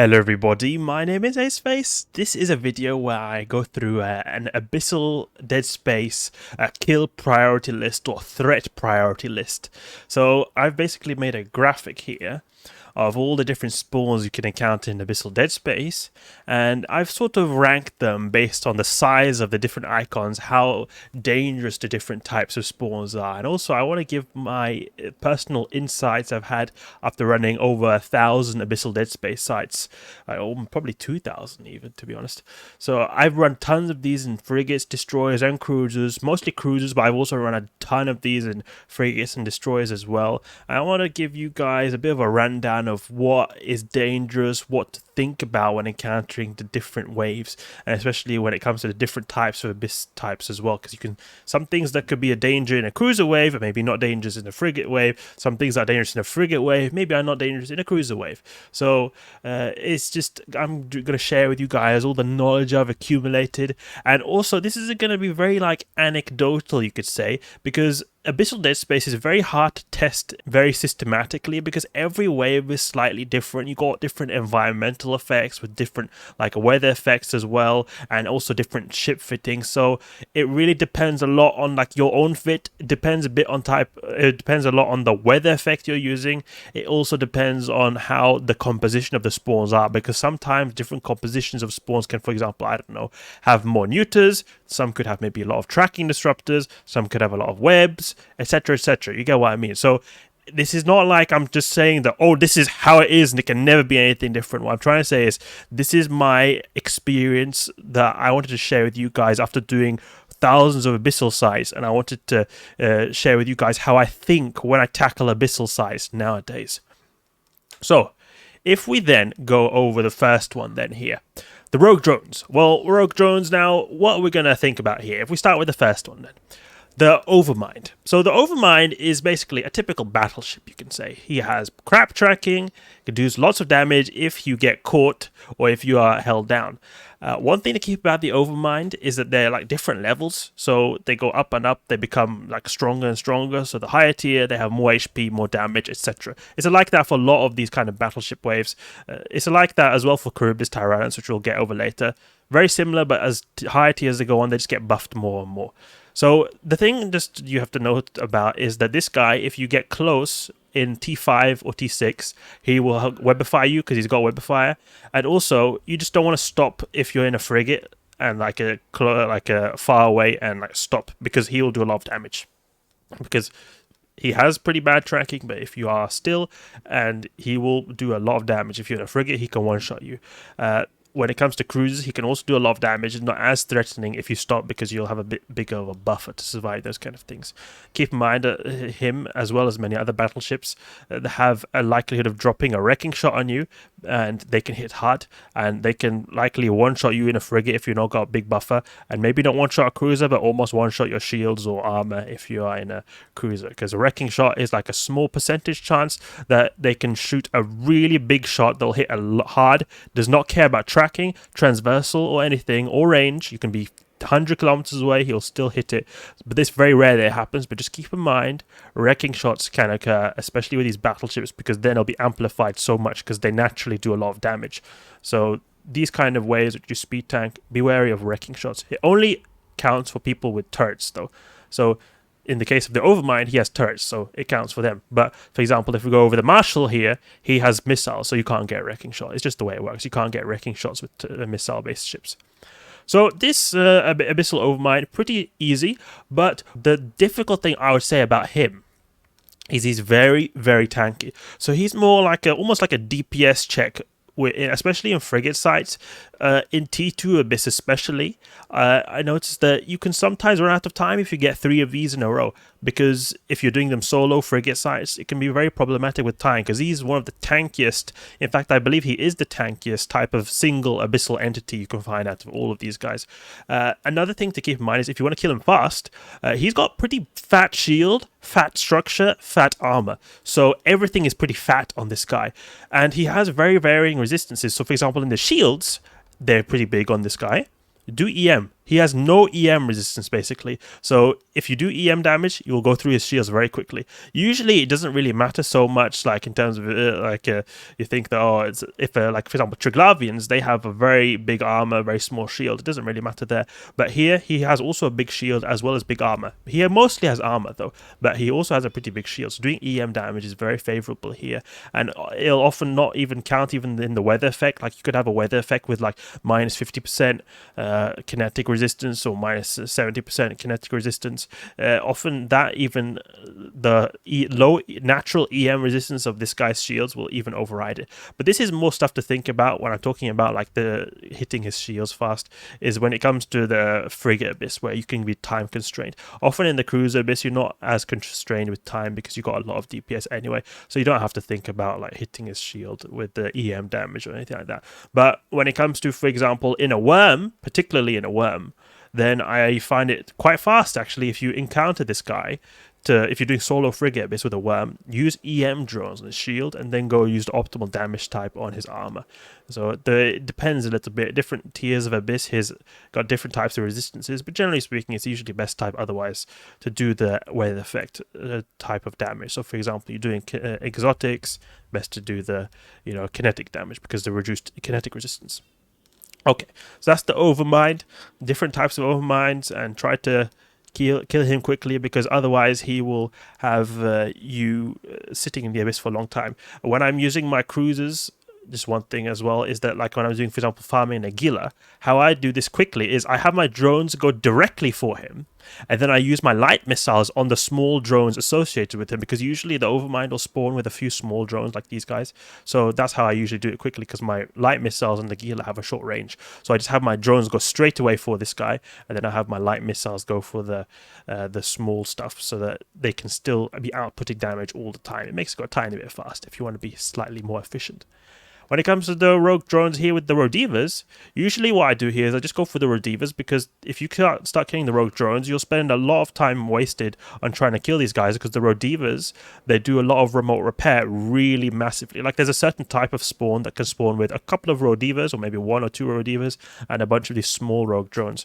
Hello everybody, my name is Aceface. This is a video where I go through an abyssal dead space kill priority list or threat priority list. So I've basically made a graphic here of all the different spawns you can encounter in abyssal dead space, and I've sort of ranked them based on the size of the different icons, how dangerous the different types of spawns are. And also I want to give my personal insights I've had after running over 1,000 abyssal dead space sites, probably 2,000 even, to be honest. So I've run tons of these in frigates, destroyers and cruisers, mostly cruisers, but I've also run a ton of these in frigates and destroyers as well. And I want to give you guys a bit of a rundown of what is dangerous, what to think about when encountering the different waves, and especially when it comes to the different types of abyss types as well, because you can, some things that could be a danger in a cruiser wave are maybe not dangerous in a frigate wave, some things that are dangerous in a frigate wave maybe are not dangerous in a cruiser wave. So it's just, I'm going to share with you guys all the knowledge I've accumulated, and also this is going to be very like anecdotal, you could say, because abyssal dead space is very hard to test very systematically because every wave is slightly different. You got different environmental effects with different like weather effects as well, and also different ship fittings. So it really depends a lot on like your own fit. It depends a bit on type. It depends a lot on the weather effect you're using. It also depends on how the composition of the spawns are, because sometimes different compositions of spawns can, for example, I don't know, have more neuters. Some could have maybe a lot of tracking disruptors. Some could have a lot of webs, etc, etc. You get what I mean? So this is not like I'm just saying that, oh, this is how it is and it can never be anything different. What I'm trying to say is this is my experience that I wanted to share with you guys after doing thousands of abyssal sites, and I wanted to share with you guys how I think when I tackle abyssal sites nowadays. So if we then go over the first one then here, the rogue drones. Well, rogue drones now, what are we going to think about here? If we start with the first one then. The Overmind. So the Overmind is basically a typical battleship, you can say. He has crap tracking, can do lots of damage if you get caught or if you are held down. One thing to keep about the Overmind is that they're like different levels. So they go up and up, they become like stronger and stronger. So the higher tier, they have more HP, more damage, etc. It's like that for a lot of these kind of battleship waves. It's like that as well for Charybdis Tyrants, which we'll get over later. Very similar, but as higher tiers they go on, they just get buffed more and more. So the thing just you have to note about is that this guy, if you get close in T5 or T6, he will webify you because he's got webifier. And also, you just don't want to stop if you're in a frigate and like a far away and like stop, because he will do a lot of damage. Because he has pretty bad tracking, but if you are still, and he will do a lot of damage. If you're in a frigate, he can one-shot you. When it comes to cruisers, he can also do a lot of damage. It's not as threatening if you stop, because you'll have a bit bigger of a buffer to survive those kind of things. Keep in mind that him, as well as many other battleships, have a likelihood of dropping a wrecking shot on you, and they can hit hard, and they can likely one-shot you in a frigate if you've not got a big buffer, and maybe not one-shot a cruiser, but almost one-shot your shields or armor if you are in a cruiser, because a wrecking shot is like a small percentage chance that they can shoot a really big shot that'll hit a lot hard, does not care about tracking, transversal or anything, or range. You can be 100 kilometers away, he'll still hit it. But this very rare that it happens, but just keep in mind wrecking shots can occur, especially with these battleships, because then they'll be amplified so much because they naturally do a lot of damage. So these kind of waves with your speed tank, be wary of wrecking shots. It only counts for people with turrets though. So in the case of the Overmind, he has turrets, so it counts for them. But for example, if we go over the Marshal here, he has missiles, so you can't get a wrecking shot. It's just the way it works. You can't get wrecking shots with missile-based ships. So this Abyssal Overmind, pretty easy, but the difficult thing I would say about him is he's very, very tanky. So he's more like almost like a DPS check, especially in frigate sites. In T2 Abyss especially, I noticed that you can sometimes run out of time if you get 3 of these in a row, because if you're doing them solo frigate sites, it can be very problematic with time, because he's one of the tankiest. In fact, I believe he is the tankiest type of single abyssal entity you can find out of all of these guys. Another thing to keep in mind is if you want to kill him fast, he's got pretty fat shield, fat structure, fat armor. So everything is pretty fat on this guy, and he has very varying resistances. So for example, in the shields, they're pretty big on this guy. Do EM. he has no EM resistance basically. So if you do EM damage, you'll go through his shields very quickly. Usually it doesn't really matter so much, like in terms of you think that, oh, it's if like for example Triglavians, they have a very big armor, very small shield. It doesn't really matter there. But here he has also a big shield as well as big armor. He mostly has armor though, but he also has a pretty big shield. So doing EM damage is very favorable here, and it'll often not even count even in the weather effect. Like you could have a weather effect with like minus 50% kinetic resistance or minus 70% kinetic resistance. Often that even the low natural EM resistance of this guy's shields will even override it. But this is more stuff to think about when I'm talking about like the hitting his shields fast, is when it comes to the frigate abyss, where you can be time constrained. Often in the cruiser abyss you're not as constrained with time because you got a lot of DPS anyway, so you don't have to think about like hitting his shield with the EM damage or anything like that. But when it comes to, for example, in a worm, particularly in a worm, then I find it quite fast actually. If you encounter this guy, if you're doing solo frigate abyss with a worm, use EM drones on his shield and then go use the optimal damage type on his armor. So it depends a little bit. Different tiers of abyss, he's got different types of resistances, but generally speaking it's usually best type otherwise to do the weather effect type of damage. So for example, you're doing exotics, best to do the kinetic damage because the reduced kinetic resistance. Okay, so that's the overmind, different types of overminds, and try to kill him quickly, because otherwise he will have you sitting in the abyss for a long time. When I'm using my cruisers, just one thing as well is that, like when I'm doing, for example, farming in Aguila, how I do this quickly is I have my drones go directly for him, and then I use my light missiles on the small drones associated with him, because usually the overmind will spawn with a few small drones like these guys. So that's how I usually do it quickly, because my light missiles on the Aguila have a short range. So I just have my drones go straight away for this guy, and then I have my light missiles go for the small stuff, so that they can still be outputting damage all the time. It makes it go a tiny bit fast if you want to be slightly more efficient. When it comes to the rogue drones here with the Rodivas, usually what I do here is I just go for the Rodivas, because if you can't start killing the rogue drones, you'll spend a lot of time wasted on trying to kill these guys, because the Rodivas, they do a lot of remote repair really massively. Like there's a certain type of spawn that can spawn with a couple of Rodivas, or maybe one or two Rodivas, and a bunch of these small rogue drones.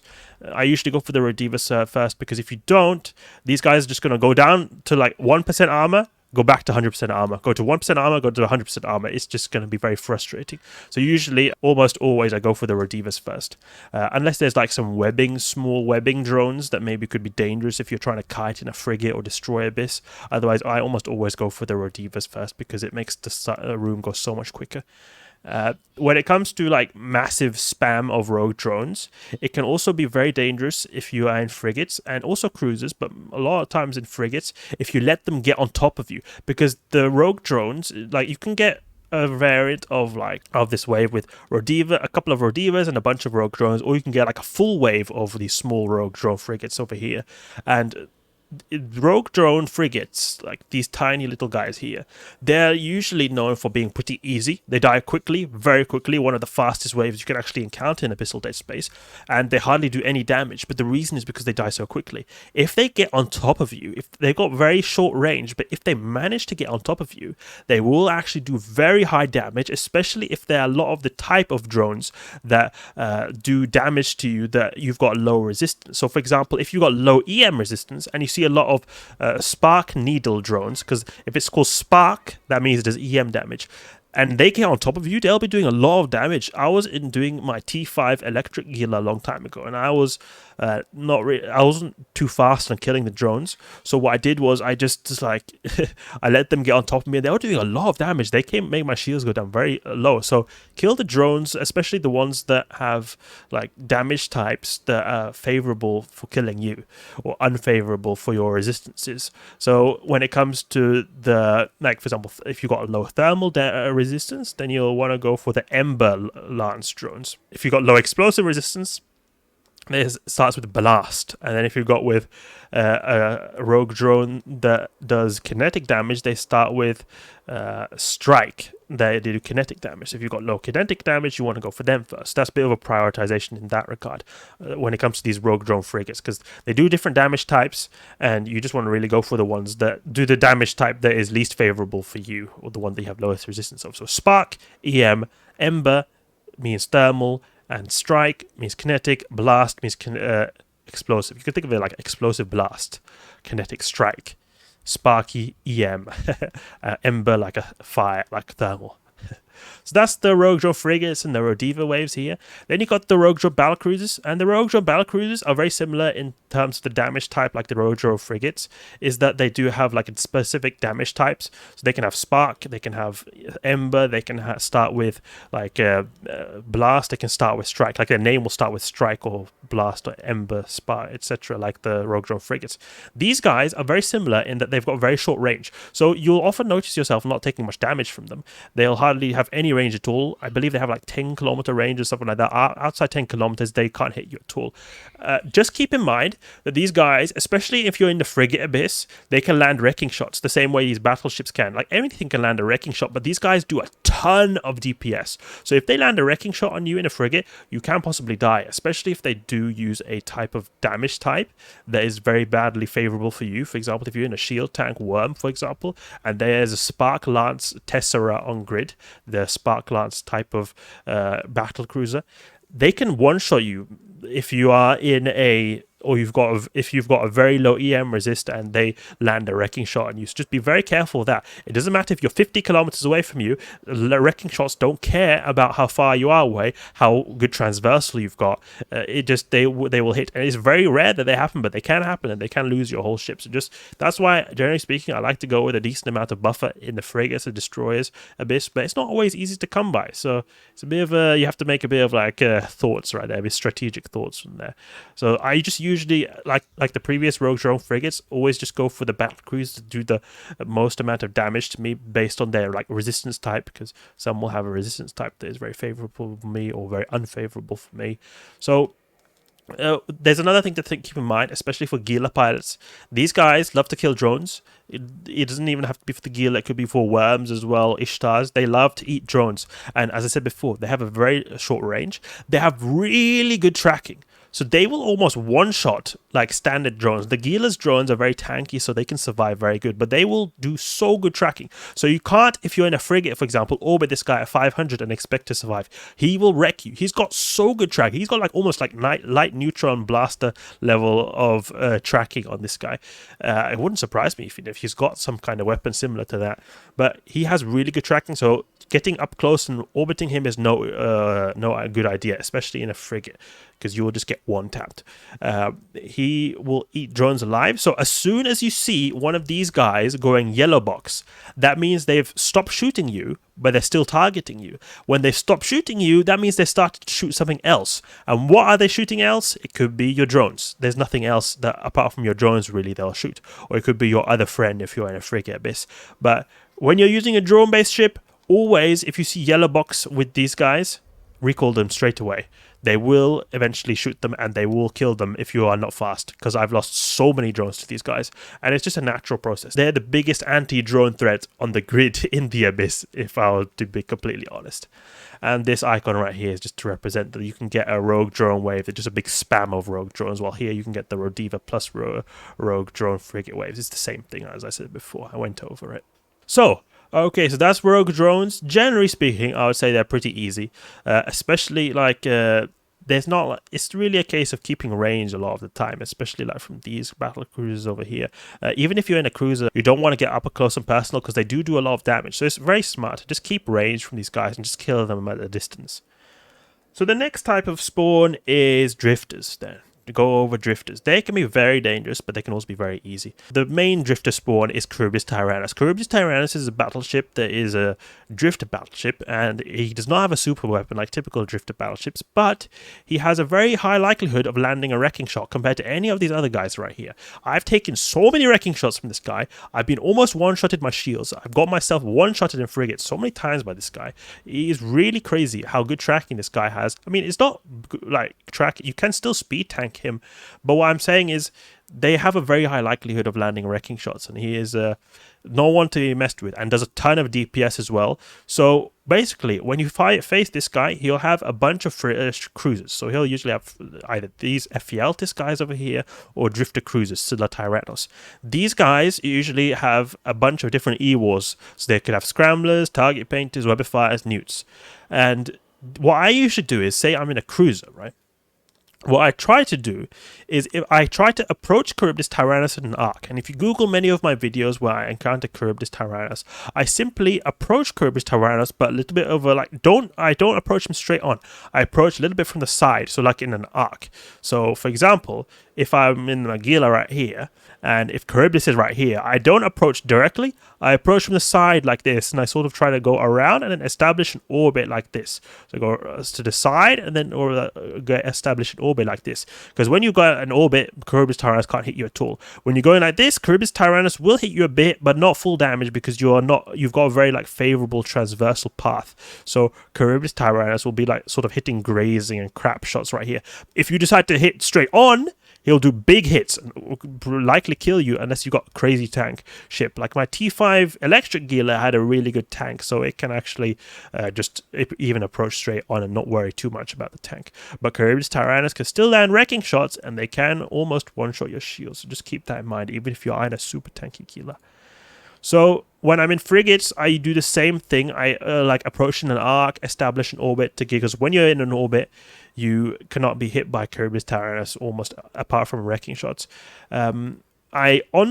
I usually go for the Rodivas first, because if you don't, these guys are just going to go down to like 1% armor, go back to 100% armor, go to 1% armor, go to 100% armor. It's just going to be very frustrating. So usually, almost always, I go for the Rodivas first. Unless there's like some small webbing drones that maybe could be dangerous if you're trying to kite in a frigate or destroy abyss. Otherwise, I almost always go for the Rodivas first, because it makes the room go so much quicker. When it comes to like massive spam of rogue drones, it can also be very dangerous if you are in frigates and also cruisers, but a lot of times in frigates, if you let them get on top of you, because the rogue drones, like you can get a variant of this wave with a couple of Rodivas and a bunch of rogue drones, or you can get like a full wave of these small rogue drone frigates over here. And rogue drone frigates, like these tiny little guys here, they're usually known for being pretty easy. They die quickly, very quickly, one of the fastest waves you can actually encounter in Abyssal Dead Space, and they hardly do any damage, but the reason is because they die so quickly. If they get on top of you, if they've got very short range, but if they manage to get on top of you, they will actually do very high damage, especially if there are a lot of the type of drones that do damage to you that you've got low resistance. So for example, if you've got low EM resistance and you see a lot of spark needle drones, because if it's called spark, that means there's EM damage, and they get on top of you, they'll be doing a lot of damage. I was doing my T5 electric Gila a long time ago, and I was I wasn't too fast on killing the drones. So what I did was I just like I let them get on top of me, and they were doing a lot of damage. They came make my shields go down very low. So kill the drones, especially the ones that have like damage types that are favorable for killing you or unfavorable for your resistances. So when it comes to the, like for example, if you got a low thermal resistance, then you'll want to go for the Ember Lance drones. If you got low explosive resistance, it starts with blast, and then if you've got with a rogue drone that does kinetic damage, they start with strike. They do kinetic damage. So if you've got low kinetic damage, you want to go for them first. That's a bit of a prioritization in that regard when it comes to these rogue drone frigates, because they do different damage types, and you just want to really go for the ones that do the damage type that is least favorable for you, or the one that you have lowest resistance of. So spark, EM, Ember means thermal, And strike means kinetic, blast means explosive. You can think of it like explosive blast, kinetic strike, sparky EM, ember like a fire, like thermal. So that's the Rogue Drone frigates and the Rodiva waves here. Then you got the Rogue Drone battlecruisers, and the Rogue Drone battlecruisers are very similar in terms of the damage type, like the Rogue Drone frigates, is that they do have like a specific damage types. So they can have spark, they can have ember, they can start with like blast, they can start with strike. Like their name will start with strike or blast or ember, spark, etc. Like the Rogue Drone frigates. These guys are very similar in that they've got very short range. So you'll often notice yourself not taking much damage from them. They'll hardly have any range at all. I believe they have like 10-kilometer range or something like that. Outside 10 kilometers, they can't hit you at all. Just keep in mind that these guys, especially if you're in the frigate abyss, they can land wrecking shots the same way these battleships can. Like anything can land a wrecking shot, but these guys do a ton of DPS. So if they land a wrecking shot on you in a frigate, you can possibly die, especially if they do use a type of damage type that is very badly favorable for you. For example, if you're in a shield tank worm, for example, and there's a Spark Lance Tessera on grid, the Spark Lance type of battle cruiser, they can one-shot you if you are in a, or if you've got a very low EM resist and they land a wrecking shot on you. So just be very careful of that. It doesn't matter if you're 50 kilometers away from you. Wrecking shots don't care about how far you are away, how good transversal you've got. It just they will hit, and it's very rare that they happen, but they can happen and they can lose your whole ship. So just that's why, generally speaking, I like to go with a decent amount of buffer in the frigates and destroyers abyss, but it's not always easy to come by. So it's a bit of a, you have to make a bit of like thoughts right there, with strategic thoughts from there. So I just usually, like the previous Rogue Drone frigates, always just go for the battle cruise to do the most amount of damage to me based on their like resistance type, because some will have a resistance type that is very favorable for me or very unfavorable for me. So there's another thing to keep in mind, especially for Gila pilots. These guys love to kill drones. It doesn't even have to be for the Gila, it could be for worms as well, Ishtars. They love to eat drones. And as I said before, they have a very short range. They have really good tracking. So they will almost one-shot like standard drones. The Gila's drones are very tanky, so they can survive very good, but they will do so good tracking. So you can't, if you're in a frigate, for example, orbit this guy at 500 and expect to survive. He will wreck you. He's got so good tracking. He's got like almost like light neutron blaster level of tracking on this guy. It wouldn't surprise me if he's got some kind of weapon similar to that. But he has really good tracking, so getting up close and orbiting him is no good idea, especially in a frigate, because you will just get one-tapped. He will eat drones alive. So as soon as you see one of these guys going yellow box, that means they've stopped shooting you, but they're still targeting you. When they stop shooting you, that means they started to shoot something else. And what are they shooting else? It could be your drones. There's nothing else that apart from your drones really they'll shoot. Or it could be your other friend if you're in a frigate abyss. But when you're using a drone-based ship, always, if you see yellow box with these guys, recall them straight away. They will eventually shoot them and they will kill them if you are not fast, because I've lost so many drones to these guys, and it's just a natural process. They're the biggest anti-drone threat on the grid in the abyss, if I were to be completely honest. And this icon right here is just to represent that you can get a rogue drone wave. It's just a big spam of rogue drones, while here you can get the Rodiva plus rogue drone frigate waves. It's the same thing as I said before. I went over it. So okay, so that's rogue drones. Generally speaking, I would say they're pretty easy, especially like there's not. It's really a case of keeping range a lot of the time, especially like from these battle cruisers over here. Even if you're in a cruiser, you don't want to get up close and personal because they do a lot of damage. So it's very smart to just keep range from these guys and just kill them at a distance. So the next type of spawn is drifters then. To go over drifters. They can be very dangerous, but they can also be very easy. The main drifter spawn is Charybdis Tyrannus. Charybdis Tyrannus is a battleship that is a drifter battleship, and he does not have a super weapon like typical drifter battleships, but he has a very high likelihood of landing a wrecking shot compared to any of these other guys right here. I've taken so many wrecking shots from this guy. I've been almost one-shotted my shields. I've got myself one-shotted in frigates so many times by this guy. He is really crazy how good tracking this guy has. I mean, it's not like track. You can still speed tank him, but what I'm saying is they have a very high likelihood of landing wrecking shots, and he is no one to be messed with and does a ton of DPS as well. So basically, when you face this guy, he'll have a bunch of cruisers. So he'll usually have either these Ephialtes guys over here or drifter cruisers, Scylla Tyrannos. These guys usually have a bunch of different E-wars. So they could have scramblers, target painters, webifiers, newts. And what I usually do is, say I'm in a cruiser, right? What I try to do is, if I try to approach Charybdis Tyrannus in an arc, and if you Google many of my videos where I encounter Charybdis Tyrannus, I simply approach Charybdis Tyrannus, but a little bit over, like, I don't approach him straight on. I approach a little bit from the side, so like in an arc. So, for example, if I'm in Magilla right here, and if Charybdis is right here, I don't approach directly. I approach from the side like this, and I sort of try to go around and then establish an orbit like this. So go to the side and then establish an orbit like this. Because when you got an orbit, Charybdis Tyrannus can't hit you at all. When you're going like this, Charybdis Tyrannus will hit you a bit, but not full damage because you've got a very like favorable transversal path. So Charybdis Tyrannus will be like sort of hitting grazing and crap shots right here. If you decide to hit straight on, he'll do big hits and will likely kill you unless you got a crazy tank ship. Like my T5 electric Gila had a really good tank, so it can actually just even approach straight on and not worry too much about the tank. But Charybdis Tyrannus can still land wrecking shots, and they can almost one-shot your shield. So just keep that in mind, even if you're in a super tanky Gila. So when I'm in frigates, I do the same thing. I like approach in an arc, establish an orbit because when you're in an orbit, you cannot be hit by Charybdis Tyrannus almost apart from wrecking shots. On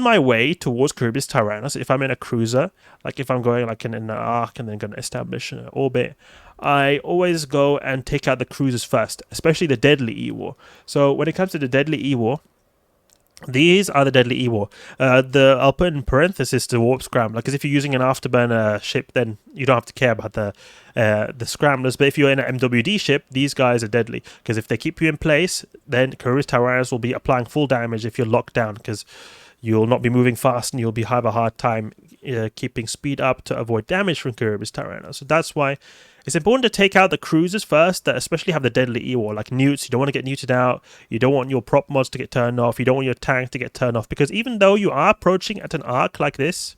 my way towards Charybdis Tyrannus, if I'm in a cruiser, like if I'm going like in an arc and then going to establish an orbit, I always go and take out the cruisers first, especially the Deadly E-War. So when it comes to the Deadly E-War, these are the Deadly E-War. I'll put in parenthesis the warp scrambler, because if you're using an afterburner ship, then you don't have to care about the scramblers. But if you're in an MWD ship, these guys are deadly, because if they keep you in place, then Charybdis Tyrannus will be applying full damage if you're locked down, because you'll not be moving fast and you'll have a hard time keeping speed up to avoid damage from Charybdis Tyrannus. So that's why it's important to take out the cruisers first, that especially have the Deadly E-War, like newts. You don't want to get neuted out. You don't want your prop mods to get turned off. You don't want your tank to get turned off, because even though you are approaching at an arc like this,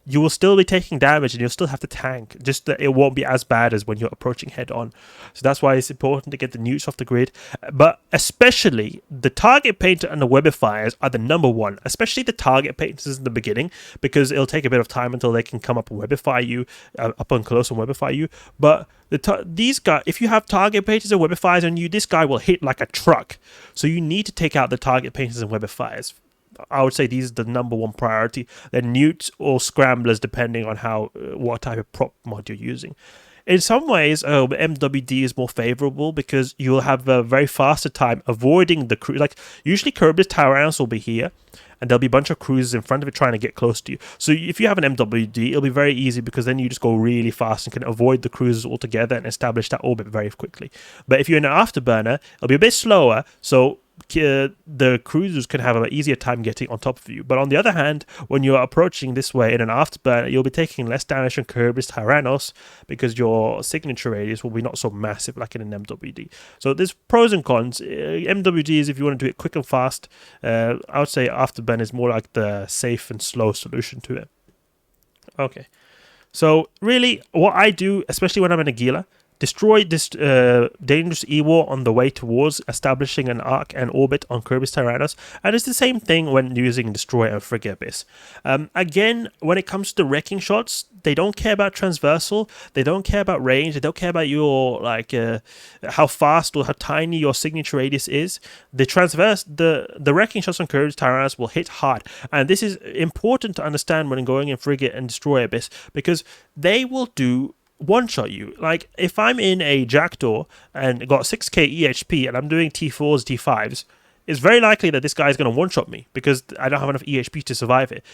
you will still be taking damage and you'll still have to tank, just that it won't be as bad as when you're approaching head on. So that's why it's important to get the newts off the grid. But especially the target painter and the webifiers are the number one, especially the target painters in the beginning, because it'll take a bit of time until they can come up and webify you, up on close and webify you. But these guys, if you have target painters and webifiers on you, this guy will hit like a truck. So you need to take out the target painters and webifiers. I would say these are the number one priority. Then newts or scramblers, depending on what type of prop mod you're using. In some ways, MWD is more favorable because you'll have a very faster time avoiding the cruise. Like usually, Charybdis Tyrannus will be here, and there'll be a bunch of cruisers in front of it trying to get close to you. So if you have an MWD, it'll be very easy because then you just go really fast and can avoid the cruisers altogether and establish that orbit very quickly. But if you're in an afterburner, it'll be a bit slower. So the cruisers can have an easier time getting on top of you. But on the other hand, when you're approaching this way in an afterburner, you'll be taking less damage from Charybdis Tyrannus because your signature radius will be not so massive like in an MWD. So there's pros and cons. MWD is if you want to do it quick and fast. I would say afterburner is more like the safe and slow solution to it. Okay. So really, what I do, especially when I'm in a Gila, destroy this dangerous E-War on the way towards establishing an arc and orbit on Charybdis Tyrannus, and it's the same thing when using Destroy and Frigate Abyss. Again, when it comes to wrecking shots, they don't care about transversal, they don't care about range, they don't care about your how fast or how tiny your signature radius is. The wrecking shots on Charybdis Tyrannus will hit hard, and this is important to understand when going in Frigate and Destroy Abyss, because they will do one-shot you. Like if I'm in a Jackdaw and got 6k EHP and I'm doing T4s, T5s, it's very likely that this guy is going to one-shot me because I don't have enough EHP to survive it.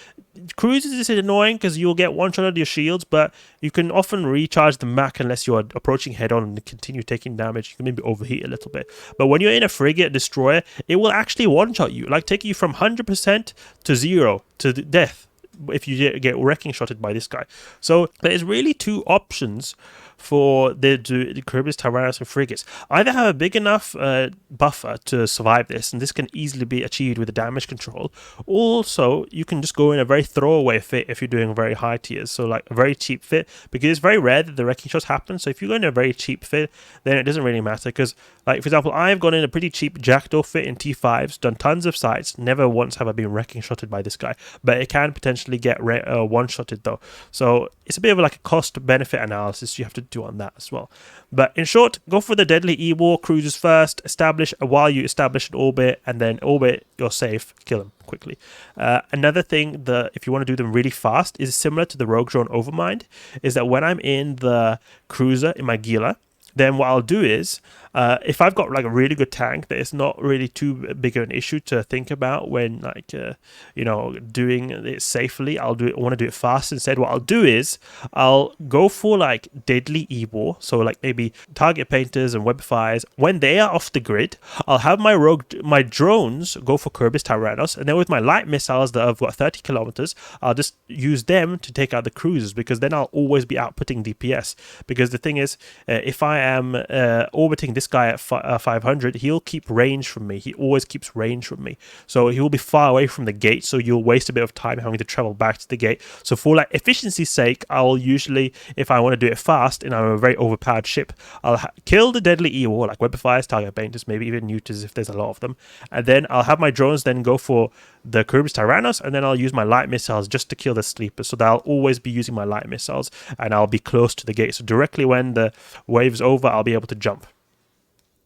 Cruisers is annoying because you'll get one-shot of your shields, but you can often recharge the Mac unless you're approaching head-on and continue taking damage. You can maybe overheat a little bit. But when you're in a frigate destroyer, it will actually one-shot you, like take you from 100% to 0 to death if you get wrecking shotted by this guy. So there's really two options for the Charybdis Tyrannus and frigates. Either have a big enough buffer to survive this, and this can easily be achieved with the damage control. Also, you can just go in a very throwaway fit if you're doing very high tiers, so like a very cheap fit, because it's very rare that the wrecking shots happen. So if you go in a very cheap fit, then it doesn't really matter, because like for example, I've gone in a pretty cheap Jackdaw fit in T5s, done tons of sites, never once have I been wrecking shotted by this guy, but it can potentially actually get one-shotted though. So it's a bit of like a cost-benefit analysis you have to do on that as well. But in short, go for the deadly E-War cruisers first, while you establish an orbit, and then orbit, you're safe, kill them quickly. Another thing that if you want to do them really fast is similar to the Rogue Drone Overmind, is that when I'm in the cruiser in my Gila, then what I'll do is, if I've got like a really good tank that is not really too big of an issue to think about when like doing it safely, I want to do it fast instead. What I'll do is I'll go for like deadly E-War, so like maybe target painters and webifiers. When they are off the grid, I'll have my drones go for Kirby's Tyrannos, and then with my light missiles that have got 30 kilometers, I'll just use them to take out the cruisers, because then I'll always be outputting DPS. Because the thing is, if I am orbiting this guy at 500, he'll keep range from me. He always keeps range from me, so he will be far away from the gate, so you'll waste a bit of time having to travel back to the gate. So for like efficiency's sake, I'll usually, if I want to do it fast and I'm a very overpowered ship, I'll kill the deadly E-War, like webifiers, target painters, maybe even neuters if there's a lot of them, and then I'll have my drones then go for the Kirby's Tyrannos, and then I'll use my light missiles just to kill the sleepers. So that I'll always be using my light missiles, and I'll be close to the gate, so directly when the wave's over, I'll be able to jump.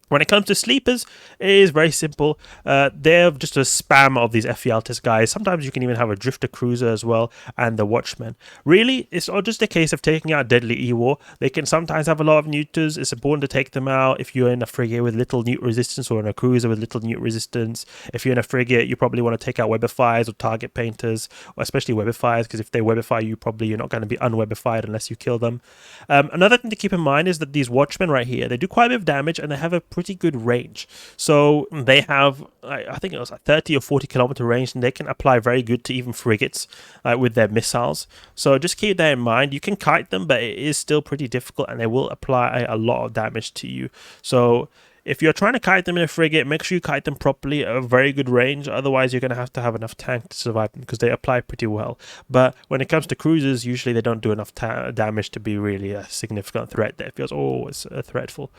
When it comes to sleepers, it is very simple. They're just a spam of these Ephialtes guys. Sometimes you can even have a drifter cruiser as well, and the Watchmen. Really, it's all just a case of taking out deadly E-War. They can sometimes have a lot of neuters. It's important to take them out if you're in a frigate with little neut resistance, or in a cruiser with little neut resistance. If you're in a frigate, you probably want to take out webifiers or target painters, or especially webifiers, because if they webify you, you're not going to be unwebified unless you kill them. Another thing to keep in mind is that these Watchmen right here, they do quite a bit of damage, and they have a pretty good range. So they have, I think it was like 30 or 40 kilometer range, and they can apply very good to even frigates with their missiles. So just keep that in mind. You can kite them, but it is still pretty difficult, and they will apply a lot of damage to you. So if you're trying to kite them in a frigate, make sure you kite them properly at a very good range. Otherwise, you're going to have enough tank to survive them, because they apply pretty well. But when it comes to cruisers, usually they don't do enough damage to be really a significant threat. That feels always threatful.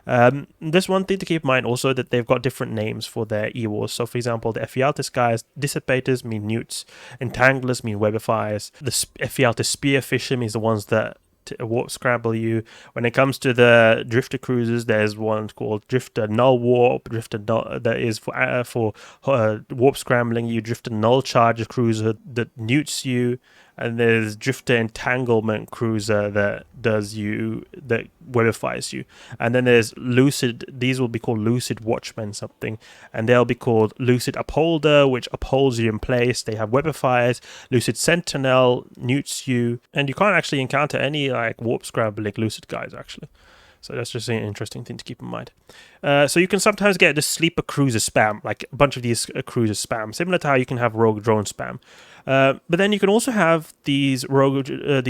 There's one thing to keep in mind also, that they've got different names for their E-Wars. So for example, the Ephialtes guys, Dissipators mean newts, Entanglers mean webifiers, the Ephialtes Spearfisher means the ones that warp scramble you. When it comes to the drifter cruisers, there's one called Drifter Null Warp, Drifter Null, that is for warp scrambling you, Drifter Null Charger cruiser that newts you, and there's Drifter Entanglement cruiser that webifies you. And then there's Lucid, these will be called Lucid Watchmen something, and they'll be called Lucid Upholder, which upholds you in place. They have webifiers. Lucid Sentinel newts you, and you can't actually encounter any like warp scrambling Lucid guys actually. So that's just an interesting thing to keep in mind. So you can sometimes get the sleeper cruiser spam, like a bunch of these cruiser spam, similar to how you can have rogue drone spam. But then you can also have these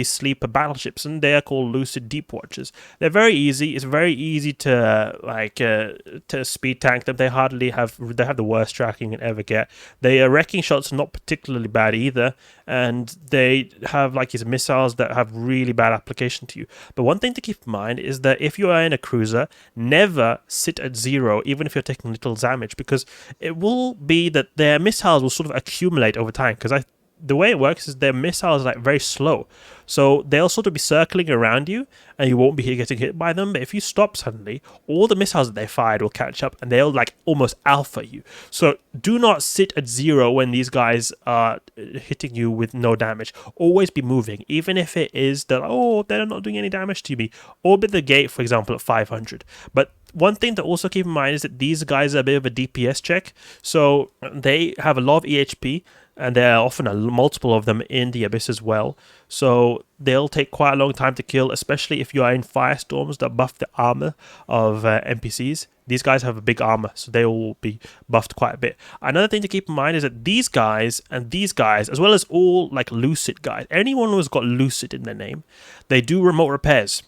sleeper battleships, and they are called Lucid Deep Watchers. They're very easy. It's very easy to speed tank them. They have the worst tracking you can ever get. Their wrecking shots are not particularly bad either, and they have like these missiles that have really bad application to you. But one thing to keep in mind is that if you are in a cruiser, never sit at 0, even if you're taking little damage, because it will be that their missiles will sort of accumulate over time. Because the way it works is their missiles are like very slow, so they'll sort of be circling around you, and you won't be getting hit by them. But if you stop suddenly, all the missiles that they fired will catch up, and they'll like almost alpha you. So do not sit at 0 when these guys are hitting you with no damage. Always be moving, even if it is that, oh, they're not doing any damage to me. Orbit the gate, for example, at 500. But one thing to also keep in mind is that these guys are a bit of a DPS check, so they have a lot of EHP, and there are often multiple of them in the Abyss as well. So they'll take quite a long time to kill, especially if you are in firestorms that buff the armor of NPCs. These guys have a big armor, so they will be buffed quite a bit. Another thing to keep in mind is that these guys and these guys, as well as all like Lucid guys, anyone who's got Lucid in their name, they do remote repairs,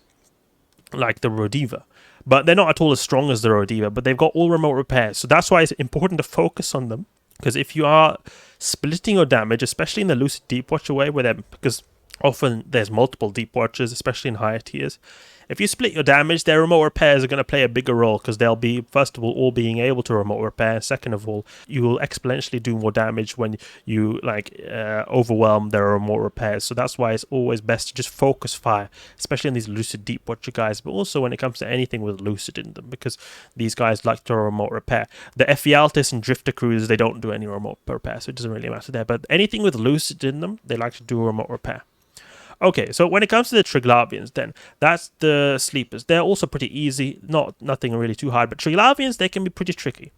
like the Rodiva. But they're not at all as strong as the Rodiva, but they've got all remote repairs. So that's why it's important to focus on them. Because if you are splitting your damage, especially in the Lucid Deep Watcher way, because Often there's multiple deep watchers, especially in higher tiers. If you split your damage, their remote repairs are going to play a bigger role because they'll be, first of all being able to remote repair. Second of all, you will exponentially do more damage when you overwhelm their remote repairs. So that's why it's always best to just focus fire, especially on these Lucid Deep Watcher guys, but also when it comes to anything with Lucid in them, because these guys like to remote repair. The Ephialtes and Drifter crews, they don't do any remote repair, so it doesn't really matter there. But anything with Lucid in them, they like to do remote repair. Okay, so when it comes to the Triglavians, then that's the sleepers. They're also pretty easy, nothing really too hard. But Triglavians, they can be pretty tricky.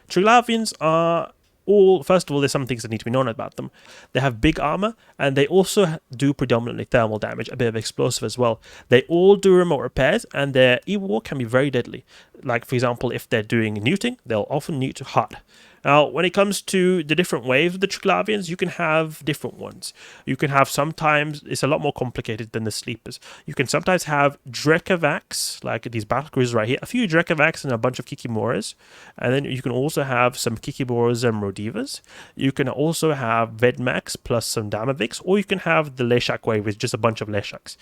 Triglavians are all, first of all, there's some things that need to be known about them. They have big armor, and they also do predominantly thermal damage, a bit of explosive as well. They all do remote repairs, and their E-War can be very deadly. Like, for example, if they're doing neuting, they'll often nute hard. Now, when it comes to the different waves of the Triglavians, you can have different ones. You can have sometimes, it's a lot more complicated than the sleepers. You can sometimes have Drekavax, like these battle cruisers right here, a few Drekavax and a bunch of Kikimoras. And then you can also have some Kikimoras and Rodivas. You can also have Vedmax plus some Damavix, or you can have the Leshak wave with just a bunch of Leshaks.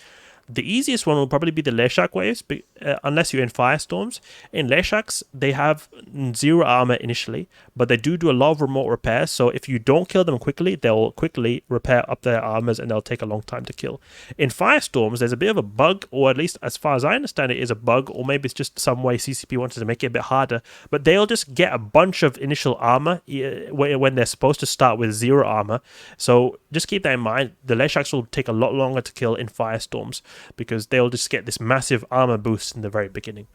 The easiest one will probably be the Leshak waves, unless you're in Firestorms. In Leshaks, they have 0 armor initially, but they do a lot of remote repairs, so if you don't kill them quickly, they'll quickly repair up their armors and they'll take a long time to kill. In Firestorms, there's a bit of a bug, or at least as far as I understand it is a bug, or maybe it's just some way CCP wanted to make it a bit harder, but they'll just get a bunch of initial armor when they're supposed to start with 0 armor. So just keep that in mind. The Leshaks will take a lot longer to kill in Firestorms, because they'll just get this massive armor boost in the very beginning.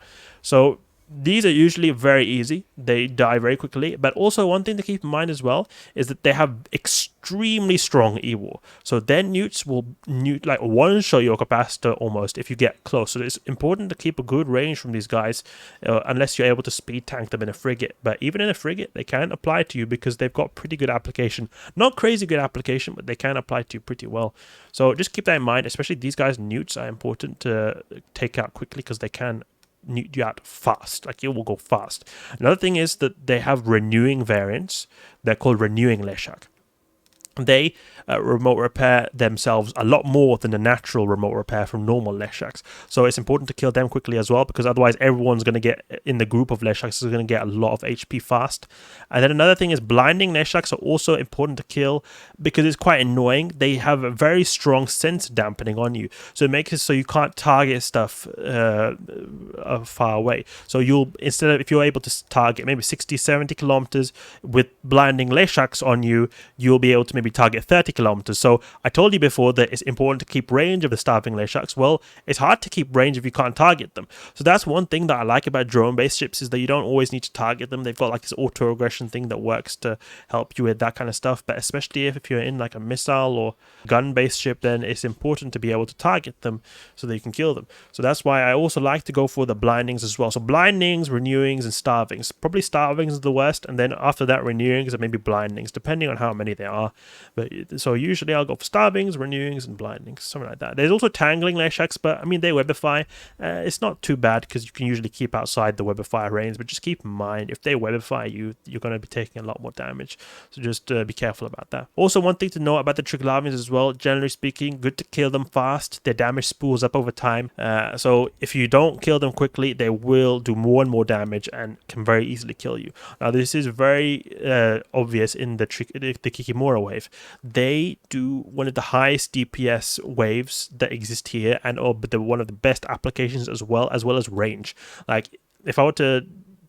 So these are usually very easy. They die very quickly. But also one thing to keep in mind as well is that they have extremely strong E-War. So their newts will like one-shot your capacitor almost if you get close. So it's important to keep a good range from these guys unless you're able to speed tank them in a frigate. But even in a frigate, they can apply to you because they've got pretty good application. Not crazy good application, but they can apply to you pretty well. So just keep that in mind, especially these guys' newts are important to take out quickly because they can nute you out fast. Like, it will go fast. Another thing is that they have renewing variants. They're called renewing Leshak. They remote repair themselves a lot more than the natural remote repair from normal Leshaks. So it's important to kill them quickly as well, because otherwise everyone's going to get in the group of Leshaks is going to get a lot of HP fast. And then another thing is blinding Leshaks are also important to kill because it's quite annoying. They have a very strong sense dampening on you. So it makes it so you can't target stuff far away. So if you're able to target maybe 60, 70 kilometers with blinding Leshaks on you, you'll be able to maybe target 30 kilometers. So I told you before that it's important to keep range of the starving Leshaks. Well, it's hard to keep range if you can't target them. So that's one thing that I like about drone-based ships, is that you don't always need to target them. They've got like this auto-aggression thing that works to help you with that kind of stuff. But especially if you're in like a missile or gun-based ship, then it's important to be able to target them so that you can kill them. So that's why I also like to go for the blindings as well. So blindings, renewings, and starvings. Probably starvings is the worst, and then after that renewings and maybe blindings, depending on how many there are. But so usually I'll go for starvings, renewings, and blindings, something like that. There's also tangling Leshaks, but I mean, they webify. It's not too bad because you can usually keep outside the webify range, but just keep in mind, if they webify you, you're going to be taking a lot more damage. So just be careful about that. Also, one thing to know about the Triglavians as well, generally speaking, good to kill them fast. Their damage spools up over time. So if you don't kill them quickly, they will do more and more damage and can very easily kill you. Now, this is very obvious in the Kikimora wave. They do one of the highest DPS waves that exist here, and one of the best applications as well as range. Like, if I were to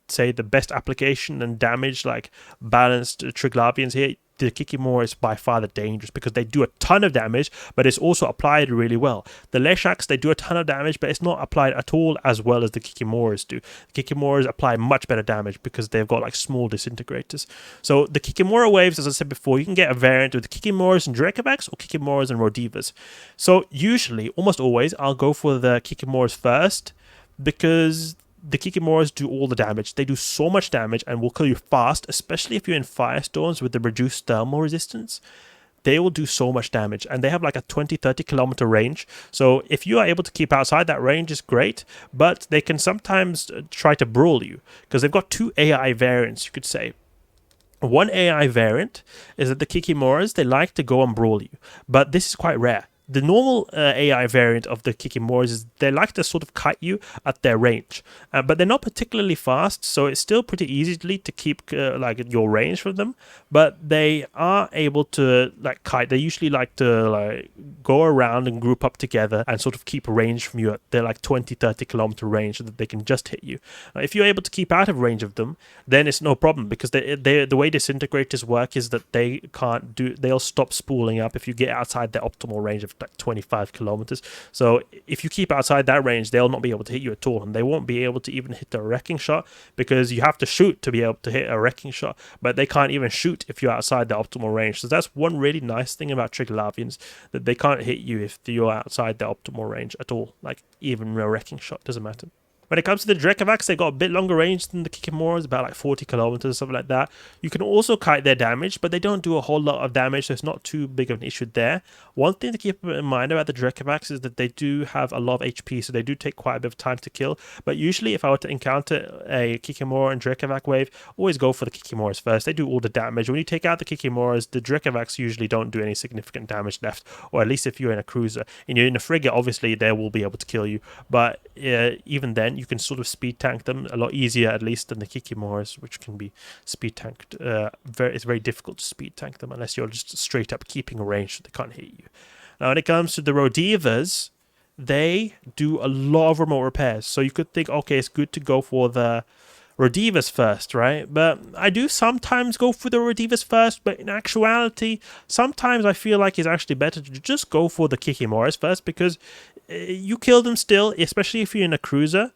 say the best application and damage, like balanced Triglavians here, the Kikimora is by far the dangerous because they do a ton of damage, but it's also applied really well. The Leshaks, they do a ton of damage, but it's not applied at all as well as the Kikimoras do. The Kikimoras apply much better damage because they've got like small disintegrators. So the Kikimora waves, as I said before, you can get a variant with the Kikimoras and Drekavax or Kikimoras and Rodivas. So usually, almost always, I'll go for the Kikimoras first because the Kikimoras do all the damage. They do so much damage and will kill you fast, especially if you're in Firestorms with the reduced thermal resistance. They will do so much damage, and they have like a 20-30 kilometer range. So if you are able to keep outside that range, is great, but they can sometimes try to brawl you because they've got 2 AI variants, you could say. One AI variant is that the Kikimoras, they like to go and brawl you, but this is quite rare. the normal AI variant of the Kikimoras is they like to sort of kite you at their range, but they're not particularly fast, so it's still pretty easily to keep like your range from them. But they are able to like kite. They usually like to like go around and group up together and sort of keep a range from you at their like 20-30 kilometer range, so that they can just hit you. If you're able to keep out of range of them, then it's no problem, because the way disintegrators work is that they'll stop spooling up if you get outside their optimal range of like 25 kilometers. So if you keep outside that range, they'll not be able to hit you at all, and they won't be able to even hit a wrecking shot, because you have to shoot to be able to hit a wrecking shot, but they can't even shoot if you're outside the optimal range. So that's one really nice thing about Triglavians, that they can't hit you if you're outside the optimal range at all. Like even a wrecking shot doesn't matter. When it comes to the Triglavians, they got a bit longer range than the Kikimoras, about like 40 kilometers, something like that. You can also kite their damage, but they don't do a whole lot of damage, so it's not too big of an issue there. One thing to keep in mind about the Triglavians is that they do have a lot of HP, so they do take quite a bit of time to kill. But usually, if I were to encounter a Kikimora and Triglavian wave, always go for the Kikimoras first. They do all the damage. When you take out the Kikimoras, the Triglavians usually don't do any significant damage left, or at least if you're in a cruiser. And you're in a frigate, obviously, they will be able to kill you. But even then, you can sort of speed tank them a lot easier, at least, than the Kikimoras, which can be speed tanked. It's very difficult to speed tank them unless you're just straight up keeping a range so they can't hit you. Now, when it comes to the Rodivas, they do a lot of remote repairs. So you could think, okay, it's good to go for the Rodivas first, right? But I do sometimes go for the Rodivas first, but in actuality, sometimes I feel like it's actually better to just go for the Kikimoras first, because you kill them still, especially if you're in a cruiser.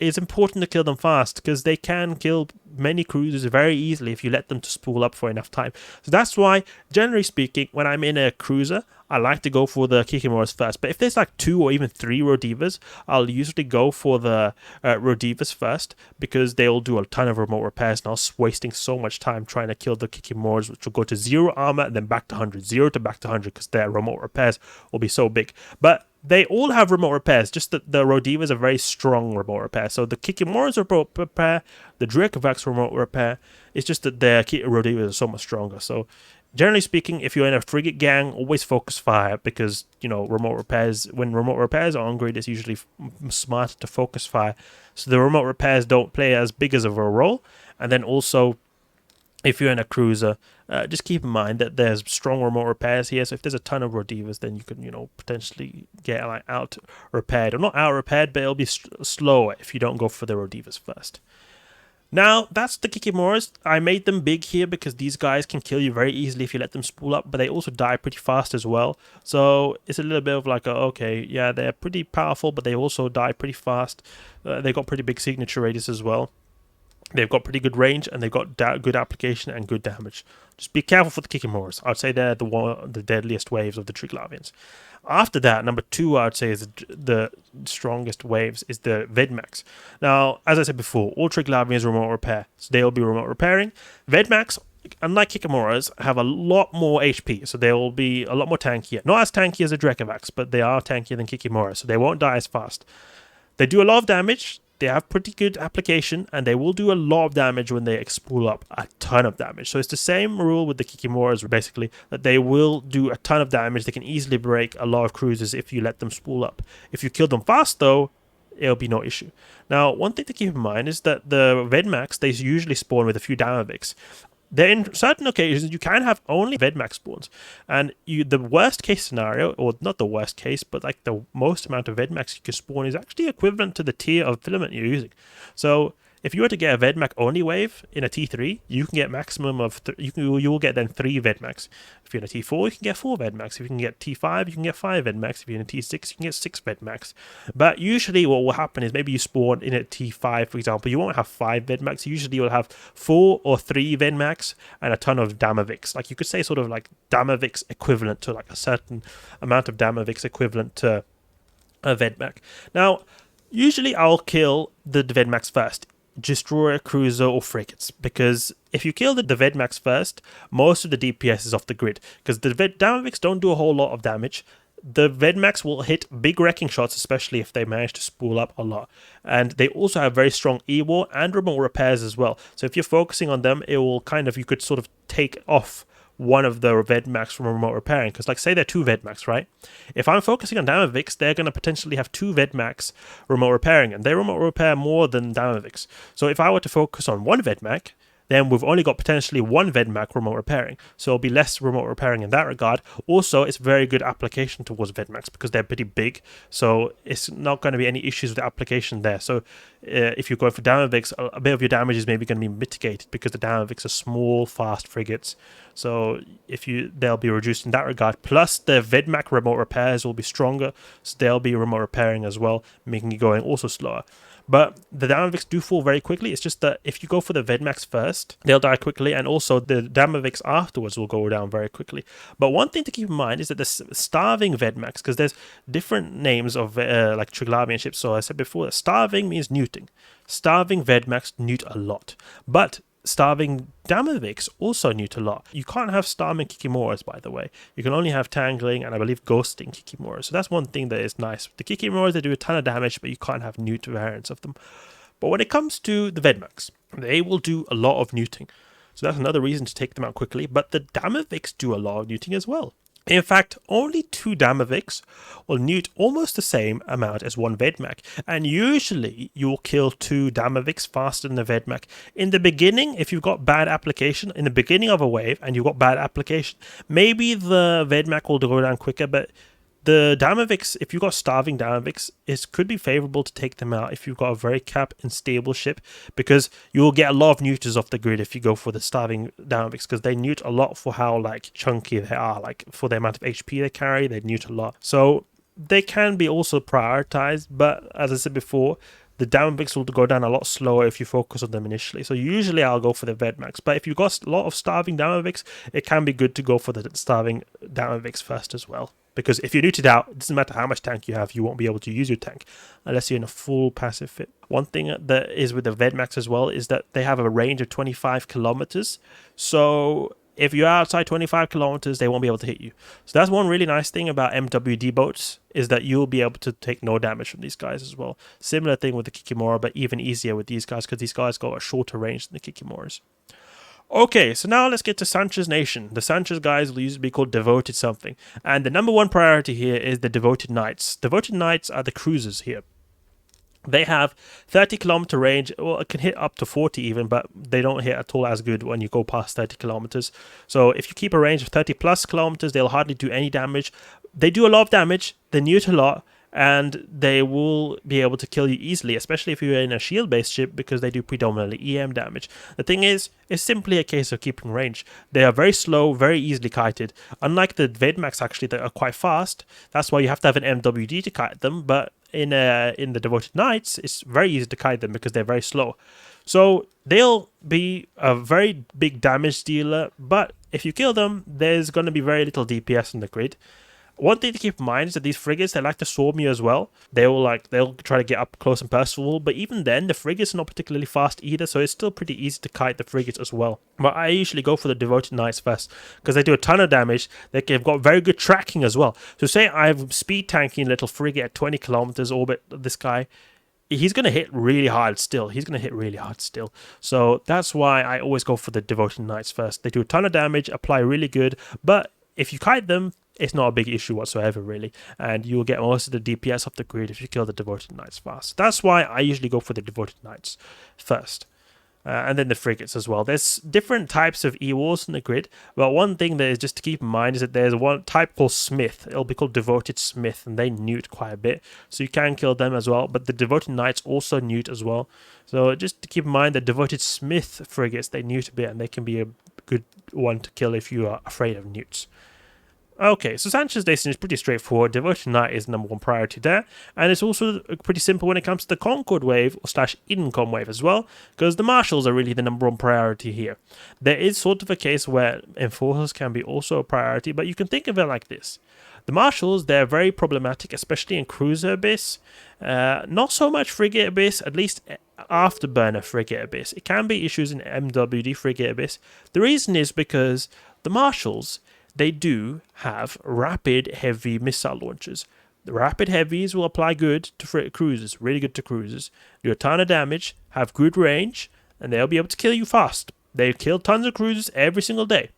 It's important to kill them fast, because they can kill many cruisers very easily if you let them to spool up for enough time. So that's why, generally speaking, when I'm in a cruiser, I like to go for the Kikimoras first. But if there's like 2 or even 3 Rodivas, I'll usually go for the Rodivas first, because they'll do a ton of remote repairs, and I was wasting so much time trying to kill the Kikimoras, which will go to 0 armor and then back to 100, 0 to back to 100, because their remote repairs will be so big. But they all have remote repairs, just that the Rodivas are very strong remote repair. So the Kikimoras remote repair, the Triglavians remote repair, it's just that their Rodivas are so much stronger. So generally speaking, if you're in a frigate gang, always focus fire, because, you know, when remote repairs are on grid, it's usually smarter to focus fire. So the remote repairs don't play as big as of a role. And then also, if you're in a cruiser, just keep in mind that there's strong remote repairs here. So if there's a ton of Rodivas, then you can, you know, potentially get like out repaired, or not out repaired, but it'll be slower if you don't go for the Rodivas first. Now, that's the Kikimoras. I made them big here because these guys can kill you very easily if you let them spool up, but they also die pretty fast as well. So it's a little bit of like, okay, yeah, they're pretty powerful, but they also die pretty fast. They got pretty big signature radius as well. They've got pretty good range, and they've got good application and good damage. Just be careful for the Kikimoras. I'd say they're the deadliest waves of the Triglavians. After that, number 2, I would say, is the strongest waves is the Vedmax. Now, as I said before, all Triglavians remote repair, so they'll be remote repairing. Vedmax, unlike Kikimoras, have a lot more HP, so they'll be a lot more tankier. Not as tanky as the Triglavians, but they are tankier than Kikimoras, so they won't die as fast. They do a lot of damage. They have pretty good application, and they will do a lot of damage when they spool up, a ton of damage. So it's the same rule with the Kikimoras, basically, that they will do a ton of damage. They can easily break a lot of cruisers if you let them spool up. If you kill them fast, though, it'll be no issue. Now, one thing to keep in mind is that the Vedmax, they usually spawn with a few Damaviks. Then in certain occasions, you can have only Vedmax spawns. And the worst case scenario, or not the worst case, but like the most amount of Vedmax you can spawn is actually equivalent to the tier of filament you're using. So if you were to get a Vedmax only wave in a T3, you can get maximum of, you will get then 3 Vedmax. If you're in a T4, you can get 4 Vedmax. If you can get T5, you can get 5 Vedmax. If you're in a T6, you can get 6 Vedmax. But usually what will happen is maybe you spawn in a T5, for example, you won't have 5 Vedmax. Usually you'll have 4 or 3 Vedmax and a ton of Damaviks. Like you could say sort of like Damaviks equivalent to like a certain amount of Damaviks equivalent to a Vedmax. Now, usually I'll kill the Vedmax first. Destroy a cruiser or frigates, because if you kill the Vedmax first, most of the DPS is off the grid, because the Damaviks don't do a whole lot of damage. The Vedmax will hit big wrecking shots, especially if they manage to spool up a lot, and they also have very strong E-war and remote repairs as well. So if you're focusing on them, it will kind of, you could sort of take off one of the Vedmax from remote repairing. Because, like, say they're 2 Vedmax, right? If I'm focusing on Damavix, they're going to potentially have 2 Vedmax remote repairing, and they remote repair more than Damavix. So if I were to focus on 1 Vedmac, then we've only got potentially 1 Vedmac remote repairing. So it'll be less remote repairing in that regard. Also, it's very good application towards Vedmacs because they're pretty big. So it's not going to be any issues with the application there. So if you're going for Damavix, a bit of your damage is maybe going to be mitigated because the Damavix are small, fast frigates. So they'll be reduced in that regard. Plus, the Vedmac remote repairs will be stronger. So they'll be remote repairing as well, making it going also slower. But the Damavix do fall very quickly. It's just that if you go for the Vedmax first, they'll die quickly, and also the Damavix afterwards will go down very quickly. But one thing to keep in mind is that the starving Vedmax, because there's different names of like Triglavian ships. So I said before, starving means neuting. Starving Vedmax neut a lot. But starving Damavix also neut a lot. You can't have starving Kikimoras, by the way. You can only have tangling and I believe ghosting Kikimoras. So that's one thing that is nice. The Kikimoras, they do a ton of damage, but you can't have neut variants of them. But when it comes to the Vedmax, they will do a lot of neuting. So that's another reason to take them out quickly. But the Damavix do a lot of neuting as well. In fact, only 2 Damavix will neut almost the same amount as 1 Vedmac, and usually you'll kill 2 Damavix faster than the Vedmac. In the beginning, if you've got bad application, in the beginning of a wave and you've got bad application, maybe the Vedmac will go down quicker, but the Damavix, if you've got starving Damavix, it could be favorable to take them out if you've got a very cap and stable ship, because you'll get a lot of neuters off the grid if you go for the starving Damavix, because they neut a lot for how like chunky they are, like for the amount of HP they carry, they neut a lot. So they can be also prioritized, but as I said before, the Damavix will go down a lot slower if you focus on them initially. So usually I'll go for the Vedmax, but if you've got a lot of starving Damavix, it can be good to go for the starving Damavix first as well. Because if you're neutered out, it doesn't matter how much tank you have, you won't be able to use your tank unless you're in a full passive fit. One thing that is with the Vedmax as well is that they have a range of 25 kilometers. So if you're outside 25 kilometers, they won't be able to hit you. So that's one really nice thing about MWD boats, is that you'll be able to take no damage from these guys as well. Similar thing with the Kikimora, but even easier with these guys because these guys got a shorter range than the Kikimoras. Okay, so now let's get to Sansha's Nation. The Sansha's guys will usually be called Devoted something. And the number one priority here is the Devoted Knights. Devoted Knights are the cruisers here. They have 30 kilometer range, well, it can hit up to 40 even, but they don't hit at all as good when you go past 30 kilometers. So if you keep a range of 30 plus kilometers, they'll hardly do any damage. They do a lot of damage, they neut a lot, and they will be able to kill you easily, especially if you're in a shield-based ship, because they do predominantly EM damage. The thing is, it's simply a case of keeping range. They are very slow, very easily kited. Unlike the Vedmax, actually, that are quite fast. That's why you have to have an MWD to kite them, but in the Devoted Knights, it's very easy to kite them because they're very slow. So they'll be a very big damage dealer, but if you kill them, there's going to be very little DPS in the grid. One thing to keep in mind is that these frigates, they like to swarm you as well. They'll try to get up close and personal, but even then, the frigates are not particularly fast either, so it's still pretty easy to kite the frigates as well. But I usually go for the Devoted Knights first, because they do a ton of damage. They've got very good tracking as well. So say I'm speed tanking a little frigate at 20 kilometers orbit, this guy, he's going to hit really hard still. So that's why I always go for the Devoted Knights first. They do a ton of damage, apply really good, but if you kite them, it's not a big issue whatsoever, really. And you'll get most of the DPS off the grid if you kill the Devoted Knights fast. That's why I usually go for the Devoted Knights first. And then the frigates as well. There's different types of E-Wars in the grid, but one thing that is just to keep in mind is that there's one type called Smith. It'll be called Devoted Smith, and they neut quite a bit, so you can kill them as well, but the Devoted Knights also neut as well. So just to keep in mind that Devoted Smith frigates, they neut a bit, and they can be a good one to kill if you are afraid of newts. Okay, so Sansha's Nation is pretty straightforward. Devoted Knight is number one priority there, and it's also pretty simple when it comes to the CONCORD wave / Edencom wave as well, because the Marshals are really the number one priority here. There is sort of a case where Enforcers can be also a priority, but you can think of it like this. The Marshals, they're very problematic, especially in Cruiser Abyss. Not so much Frigate Abyss, at least Afterburner Frigate Abyss. It can be issues in MWD Frigate Abyss. The reason is because the Marshals, they do have rapid heavy missile launchers. The rapid heavies will apply good to cruisers, really good to cruisers, do a ton of damage, have good range, and they'll be able to kill you fast. They kill tons of cruisers every single day.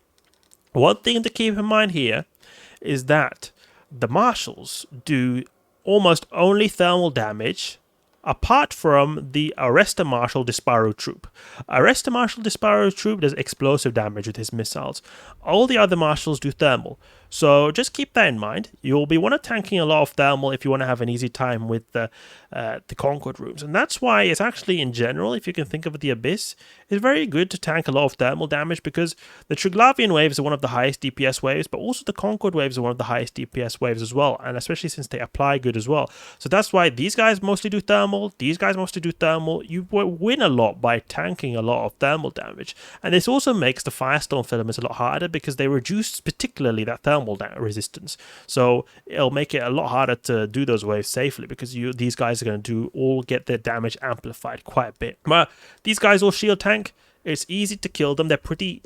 One thing to keep in mind here is that the marshals do almost only thermal damage apart from the Arrester Marshal Disparo Troop. Arrester Marshal Disparo Troop does explosive damage with his missiles. All the other marshals do thermal. So just keep that in mind. You'll be tanking a lot of thermal if you want to have an easy time with the CONCORD rooms. And that's why it's actually, in general, if you can think of the Abyss, it's very good to tank a lot of thermal damage, because the Triglavian waves are one of the highest DPS waves, but also the CONCORD waves are one of the highest DPS waves as well, and especially since they apply good as well. So that's why these guys mostly do thermal, these guys mostly do thermal. You win a lot by tanking a lot of thermal damage. And this also makes the Firestone filaments a lot harder, because they reduce particularly that thermal resistance. So it'll make it a lot harder to do those waves safely, because these guys are going to get their damage amplified quite a bit. But these guys all shield tank. It's easy to kill them. They're pretty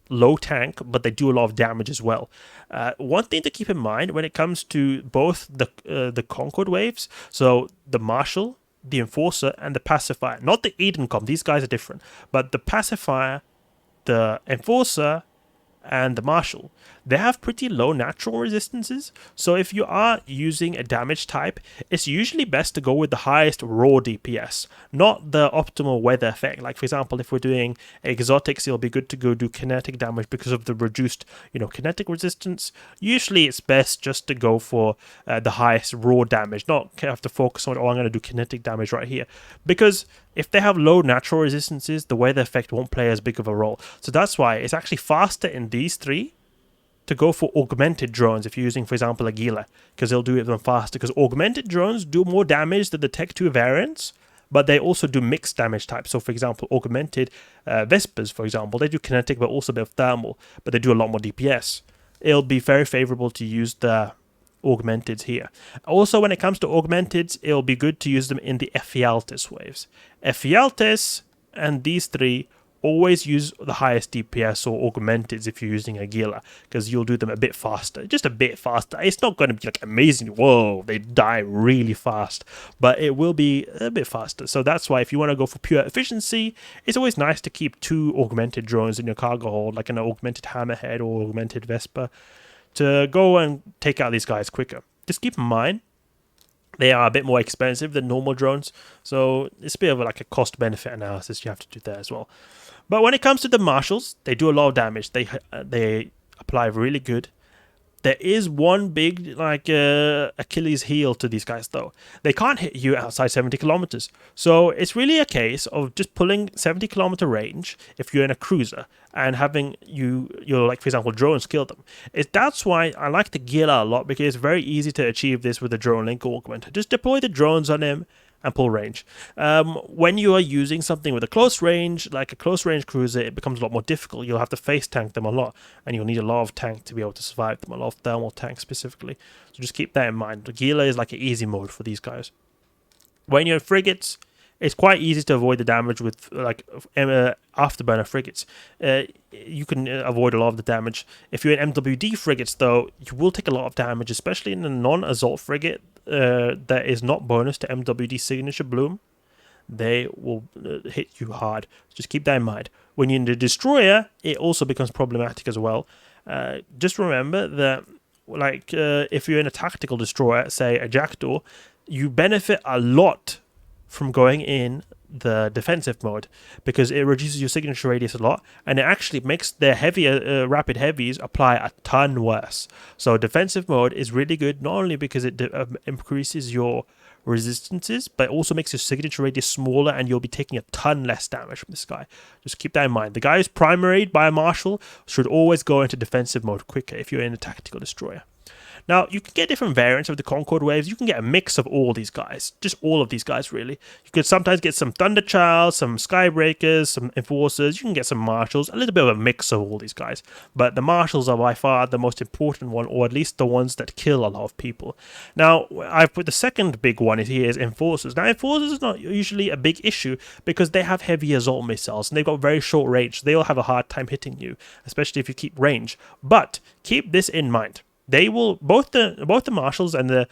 low tank, but they do a lot of damage as well. One thing to keep in mind when it comes to both the CONCORD waves, so the Marshal, the Enforcer, and the Pacifier, not the Edencom, these guys are different, but the Pacifier, the Enforcer, and the Marshal, they have pretty low natural resistances. So if you are using a damage type, it's usually best to go with the highest raw DPS, not the optimal weather effect. Like, for example, if we're doing exotics, it'll be good to go do kinetic damage because of the reduced kinetic resistance. Usually it's best just to go for the highest raw damage, not have to focus on, I'm going to do kinetic damage right here, because if they have low natural resistances, the weather effect won't play as big of a role. So that's why it's actually faster in these three to go for augmented drones if you're using, for example, a Gila, because they'll do it faster, because augmented drones do more damage than the Tech 2 variants, but they also do mixed damage types. So, for example, augmented Vespers, for example, they do kinetic but also a bit of thermal, but they do a lot more DPS. It'll be very favorable to use the augmenteds here. Also, when it comes to augmenteds, it'll be good to use them in the Ephialtes waves. Ephialtes and these three always use the highest DPS or augmenteds if you're using a Gila, because you'll do them a bit faster, just a bit faster. It's not going to be amazing, whoa, they die really fast, but it will be a bit faster. So that's why if you want to go for pure efficiency, it's always nice to keep 2 augmented drones in your cargo hold, like an augmented Hammerhead or augmented Vesper, to go and take out these guys quicker. Just keep in mind, they are a bit more expensive than normal drones, so it's a bit of a cost-benefit analysis you have to do there as well. But when it comes to the Marshals, they do a lot of damage. They apply really good. There is one big Achilles heel to these guys though. They can't hit you outside 70 kilometers. So it's really a case of just pulling 70 kilometer range if you're in a cruiser and having your for example, drones kill them. That's why I like the Gila a lot, because it's very easy to achieve this with the drone link augment. Just deploy the drones on him and pull range. When you are using something with a close range, like a close range cruiser, it becomes a lot more difficult. You'll have to face tank them a lot, and you'll need a lot of tank to be able to survive them, a lot of thermal tank specifically. So just keep that in mind. The Gila is like an easy mode for these guys. When you're in frigates, it's quite easy to avoid the damage with afterburner frigates. You can avoid a lot of the damage. If you're in MWD frigates, though, you will take a lot of damage, especially in a non-assault frigate that is not bonus to MWD signature bloom. They will hit you hard. Just keep that in mind. When you're in the destroyer, it also becomes problematic as well. Just remember that, if you're in a tactical destroyer, say a Jackdaw, you benefit a lot from going in the defensive mode, because it reduces your signature radius a lot, and it actually makes their heavier rapid heavies apply a ton worse. So defensive mode is really good, not only because it increases your resistances, but it also makes your signature radius smaller, and you'll be taking a ton less damage from this guy. Just keep that in mind. The guy who's primaried by a Marshal should always go into defensive mode quicker if you're in a tactical destroyer. Now, you can get different variants of the CONCORD waves. You can get a mix of all these guys. Just all of these guys, really. You could sometimes get some Thunderchilds, some Skybreakers, some Enforcers. You can get some Marshals. A little bit of a mix of all these guys. But the Marshals are by far the most important one, or at least the ones that kill a lot of people. Now, I've put the second big one here is Enforcers. Now, Enforcers is not usually a big issue, because they have heavy assault missiles, and they've got very short range. So they'll have a hard time hitting you, especially if you keep range. But keep this in mind. They will both the Marshals and the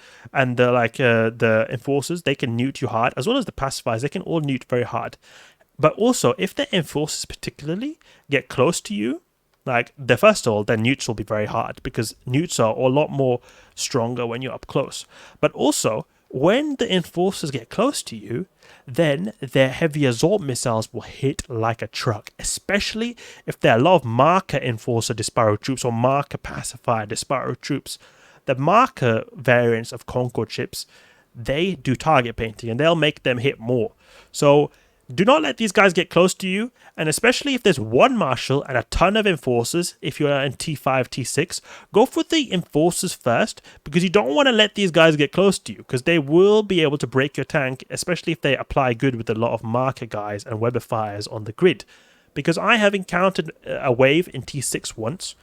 Enforcers, they can newt you hard, as well as the Pacifiers. They can all newt very hard. But also, if the Enforcers particularly get close to you, like the first all, then newts will be very hard because newts are a lot more stronger when you're up close. But also, when the enforcers get close to you, then their heavy assault missiles will hit like a truck, especially if there are a lot of marker enforcer Disparrow troops or marker pacifier Disparrow troops. The marker variants of Concord ships, they do target painting and they'll make them hit more. So do not let these guys get close to you, and especially if there's one marshal and a ton of enforcers, if you're in T5, T6, go for the enforcers first, because you don't want to let these guys get close to you, because they will be able to break your tank, especially if they apply good with a lot of marker guys and webifiers on the grid. Because I have encountered a wave in T6 once,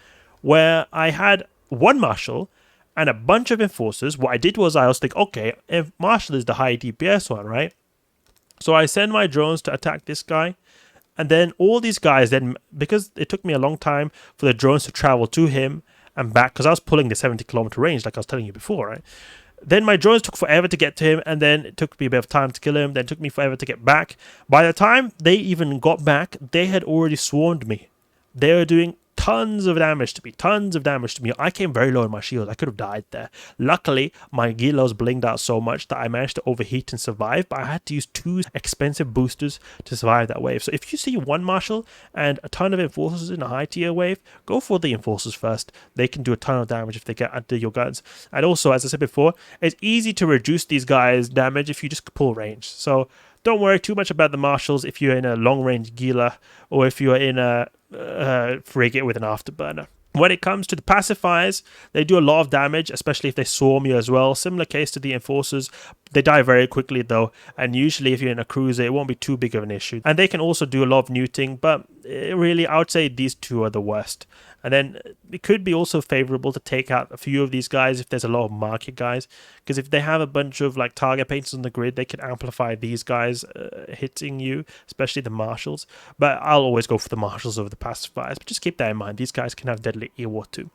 where I had one marshal and a bunch of enforcers. What I did was I was like, okay, if marshal is the high DPS one, right? So I send my drones to attack this guy, and then all these guys then, because it took me a long time for the drones to travel to him and back, because I was pulling the 70-kilometer range like I was telling you before, right? Then my drones took forever to get to him, and then it took me a bit of time to kill him, then it took me forever to get back. By the time they even got back, they had already swarmed me. They were doing tons of damage to me. I came very low in my shield. I could have died there. Luckily, my Gilos blinged out so much that I managed to overheat and survive, but I had to use 2 expensive boosters to survive that wave. So if you see one marshal and a ton of enforcers in a high tier wave, go for the enforcers first. They can do a ton of damage if they get under your guns. And also, as I said before, it's easy to reduce these guys' damage if you just pull range. So don't worry too much about the marshals if you're in a long-range Gila or if you're in a frigate with an afterburner. When it comes to the pacifiers, they do a lot of damage, especially if they swarm you as well. Similar case to the enforcers. They die very quickly though, and usually if you're in a cruiser, it won't be too big of an issue. And they can also do a lot of neuting, but really, I would say these two are the worst. And then it could be also favorable to take out a few of these guys if there's a lot of market guys, because if they have a bunch of like target painters on the grid, they can amplify these guys hitting you, especially the marshals. But I'll always go for the marshals over the pacifiers, but just keep that in mind. These guys can have deadly E-War too.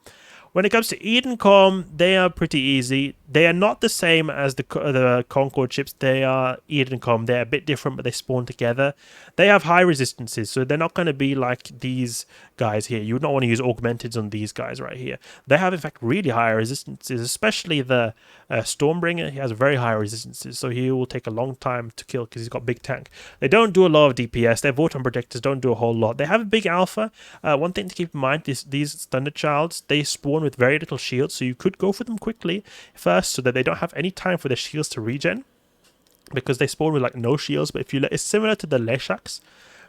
When it comes to Edencom, they are pretty easy. They are not the same as the Concord ships. They are Edencom. They're a bit different, but they spawn together. They have high resistances, so they're not going to be like these guys here. You would not want to use augmenteds on these guys right here. They have, in fact, really high resistances, especially the Stormbringer. He has very high resistances, so he will take a long time to kill because he's got big tank. They don't do a lot of DPS. Their Vorton Protectors don't do a whole lot. They have a big alpha. One thing to keep in mind is these Thunderchilds, they spawn with very little shields, so you could go for them quickly first so that they don't have any time for their shields to regen, because they spawn with like no shields. But if you it's similar to the Leshaks,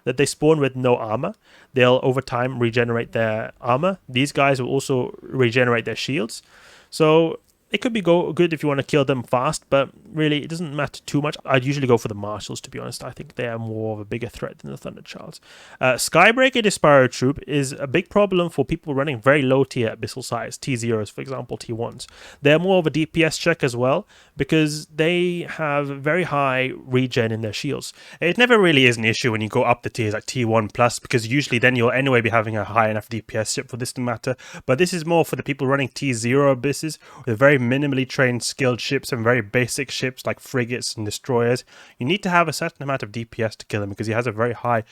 that they spawn with no armor. They'll over time regenerate their armor. These guys will also regenerate their shields, so it could be good if you want to kill them fast, but really it doesn't matter too much. I'd usually go for the marshals, to be honest. I think they are more of a bigger threat than the Thunderchilds. Skybreaker Disparrow Troop is a big problem for people running very low tier abyssal size, T0s for example, T1s. They're more of a DPS check as well, because they have very high regen in their shields. It never really is an issue when you go up the tiers like T1 plus, because usually then you'll anyway be having a high enough DPS ship for this to matter. But this is more for the people running T0 abysses with very minimally trained skilled ships and very basic ships like frigates and destroyers. You need to have a certain amount of DPS to kill him because he has a very high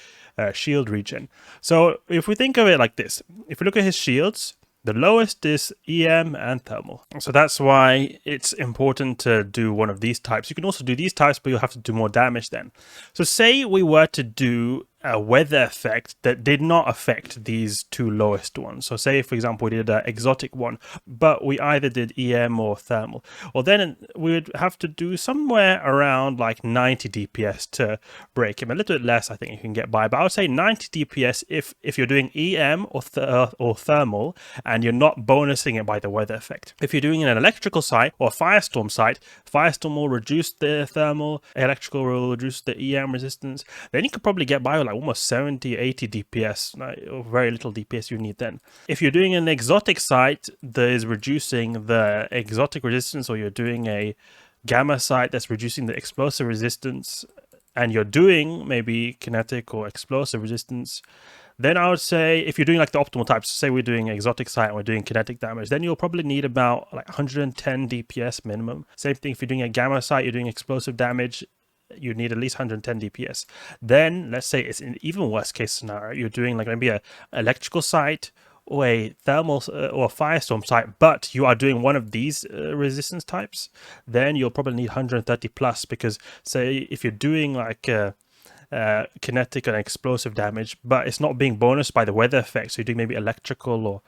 shield regen. So if we think of it like this, if we look at his shields, the lowest is EM and thermal. So that's why it's important to do one of these types. You can also do these types, but you'll have to do more damage then. So say we were to do a weather effect that did not affect these two lowest ones. So say, for example, we did an exotic one, but we either did EM or thermal. Well, then we would have to do somewhere around like 90 DPS to break him. A little bit less, I think you can get by, but I would say 90 DPS if you're doing EM or thermal and you're not bonusing it by the weather effect. If you're doing an electrical site or a firestorm site, firestorm will reduce the thermal, electrical will reduce the EM resistance. Then you could probably get by with like almost 70, 80 DPS, or very little DPS you need then. If you're doing an exotic site that is reducing the exotic resistance, or you're doing a gamma site that's reducing the explosive resistance, and you're doing maybe kinetic or explosive resistance, then I would say if you're doing like the optimal types, say we're doing exotic site and we're doing kinetic damage, then you'll probably need about like 110 DPS minimum. Same thing if you're doing a gamma site, you're doing explosive damage, you need at least 110 DPS. Then let's say it's an even worse case scenario. You're doing like maybe a electrical site or a thermal or a firestorm site, but you are doing one of these resistance types, then you'll probably need 130 plus, because say if you're doing like kinetic and explosive damage, but it's not being bonused by the weather effect, so you're doing maybe electrical or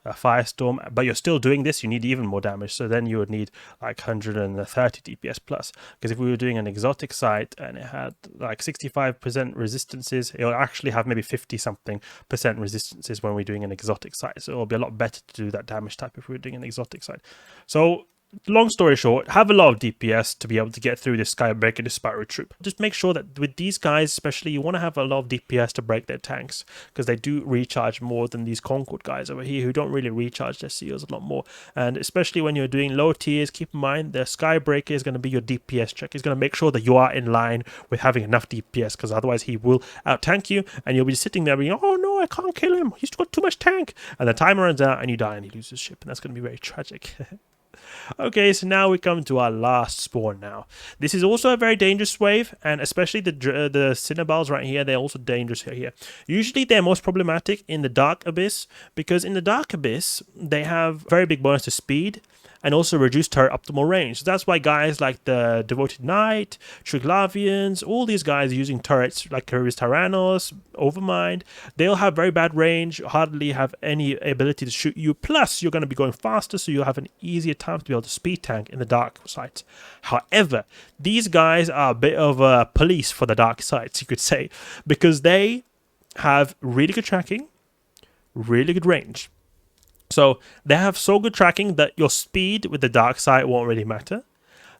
a firestorm, but you're still doing this, you need even more damage. So then you would need like 130 DPS plus. Because if we were doing an exotic site and it had like 65% resistances, it'll actually have maybe 50 something percent resistances when we're doing an exotic site. So it'll be a lot better to do that damage type if we were doing an exotic site. So long story short, have a lot of DPS to be able to get through this Skybreaker, this Spiral Troop. Just make sure that with these guys especially, you want to have a lot of DPS to break their tanks, because they do recharge more than these Concord guys over here who don't really recharge their seals a lot more. And especially when you're doing low tiers, keep in mind the Skybreaker is going to be your DPS check. He's going to make sure that you are in line with having enough DPS, because otherwise he will out-tank you and you'll be sitting there being, oh no, I can't kill him, he's got too much tank. And the timer runs out and you die and he loses ship, and that's going to be very tragic. Okay, so now we come to our last spawn now. This is also a very dangerous wave, and especially the Cinnabals right here, they're also dangerous here. Usually they're most problematic in the Dark Abyss, because in the Dark Abyss, they have very big bonus to speed, and also reduced turret optimal range. So that's why guys like the Devoted Knight, Triglavians, all these guys using turrets like Curvis Tyrannos, Overmind, they'll have very bad range, hardly have any ability to shoot you. Plus, you're going to be going faster, so you'll have an easier time to be able to speed tank in the dark sites. However, these guys are a bit of a police for the dark sites, you could say, because they have really good tracking, really good range. So they have so good tracking that your speed with the dark side won't really matter.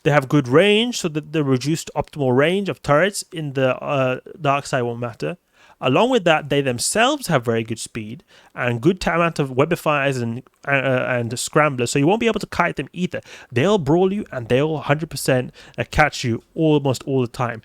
They have good range, so that the reduced optimal range of turrets in the dark side won't matter. Along with that, they themselves have very good speed and good amount of webifiers and scramblers, so you won't be able to kite them either. They'll brawl you and they'll 100% catch you almost all the time.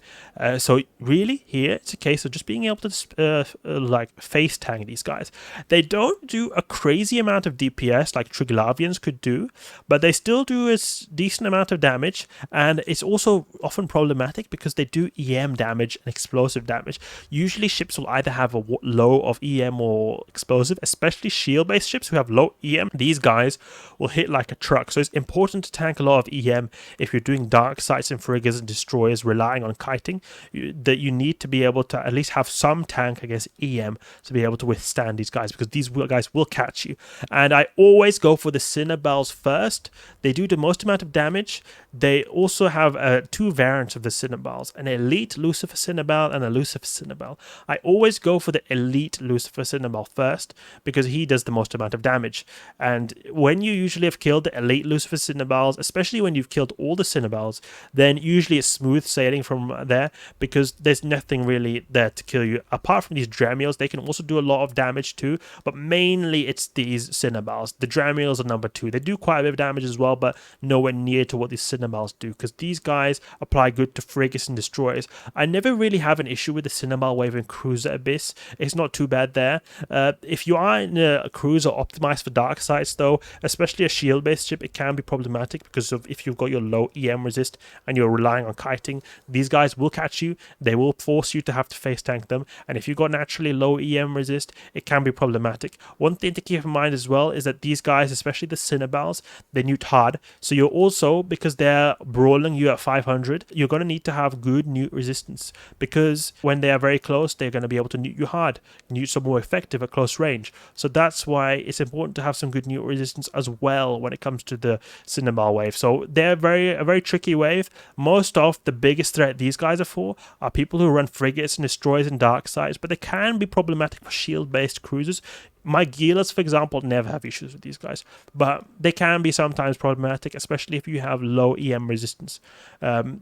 So really, here it's a case of just being able to like face tank these guys. They don't do a crazy amount of DPS like Triglavians could do, but they still do a decent amount of damage, and it's also often problematic because they do EM damage and explosive damage. Usually ships will either have a low of EM or explosive, especially shield-based ships who have low EM. These guys will hit like a truck, so it's important to tank a lot of EM if you're doing dark sites and frigates and destroyers relying on kiting. That you need to be able to at least have some tank against EM to be able to withstand these guys, because these guys will catch you. And I always go for the Cinnabals first. They do the most amount of damage. They also have two variants of the Cinnabals, an elite Lucifer Cinnabal and a Lucifer Cinnabal. I always go for the elite Lucifer Cinnabal first because he does the most amount of damage. And when you usually have killed the elite Lucifer Cinnabals, especially when you've killed all the Cinnabals, then usually it's smooth sailing from there, because there's nothing really there to kill you. Apart from these Dramiels, they can also do a lot of damage too, but mainly it's these Cinnabals. The Dramiels are number two. They do quite a bit of damage as well, but nowhere near to what these Cinnabals do, because these guys apply good to frigates and destroyers. I never really have an issue with the Cinnabal wave in Cruiser Abyss. It's not too bad there. If you are in a cruiser optimized for dark sites though, especially a shield-based ship, it can be problematic because of if you've got your low EM resist and you're relying on kiting, these guys will catch you. They will force you to have to face tank them, and if you've got naturally low EM resist, it can be problematic. One thing to keep in mind as well is that these guys, especially the Cinnabals, they newt hard, so you're also, because they're brawling you at 500, you're going to need to have good newt resistance, because when they are very close, they're going to be able to newt you hard, newt some more effective at close range. So that's why it's important to have some good newt resistance as well when it comes to the Cinnabal wave. So they're a very tricky wave. Most of the biggest threat these guys are for are people who run frigates and destroyers and dark sides, but they can be problematic for shield-based cruisers. My Gilas, for example, never have issues with these guys, but they can be sometimes problematic, especially if you have low EM resistance.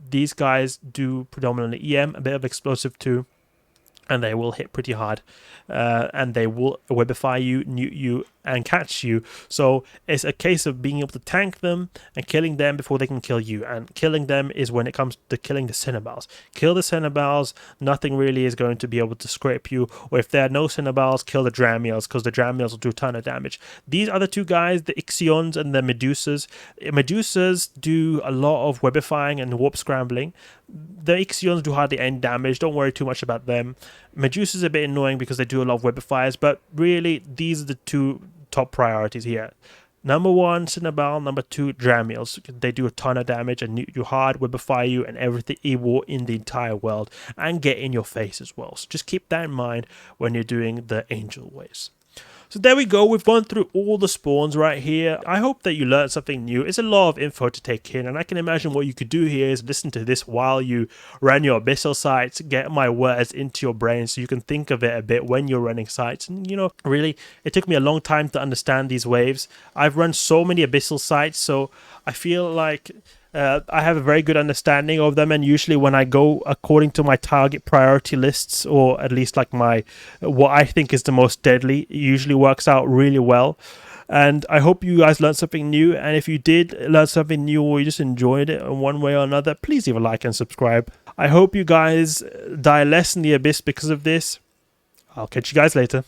These guys do predominantly EM, a bit of explosive too, and they will hit pretty hard, and they will webify you, newt you, and catch you. So it's a case of being able to tank them and killing them before they can kill you. And killing them is when it comes to killing the Cinnabals. Kill the Cinnabals, nothing really is going to be able to scrape you. Or if there are no Cinnabals, kill the Dramiels, because the Dramiels will do a ton of damage. These other two guys, the Ixions and the Medusas. Medusas do a lot of webifying and warp scrambling. The Ixions do hardly any damage. Don't worry too much about them. Medusa's a bit annoying because they do a lot of webifiers, but really these are the two top priorities here. Number 1, Cinnabal. Number 2, Dramiels. They do a ton of damage and you hard webify you and everything evil in the entire world and get in your face as well. So just keep that in mind when you're doing the angel waves. So there we go, we've gone through all the spawns right here. I hope that you learned something new. It's a lot of info to take in, and I can imagine what you could do here is listen to this while you run your abyssal sites, get my words into your brain so you can think of it a bit when you're running sites. And you know, really, it took me a long time to understand these waves. I've run so many abyssal sites, so I feel like I have a very good understanding of them, and usually when I go according to my target priority lists, or at least like my what I think is the most deadly, it usually works out really well. And I hope you guys learned something new, and if you did learn something new or you just enjoyed it in one way or another, please leave a like and subscribe. I hope you guys die less in the abyss because of this. I'll catch you guys later.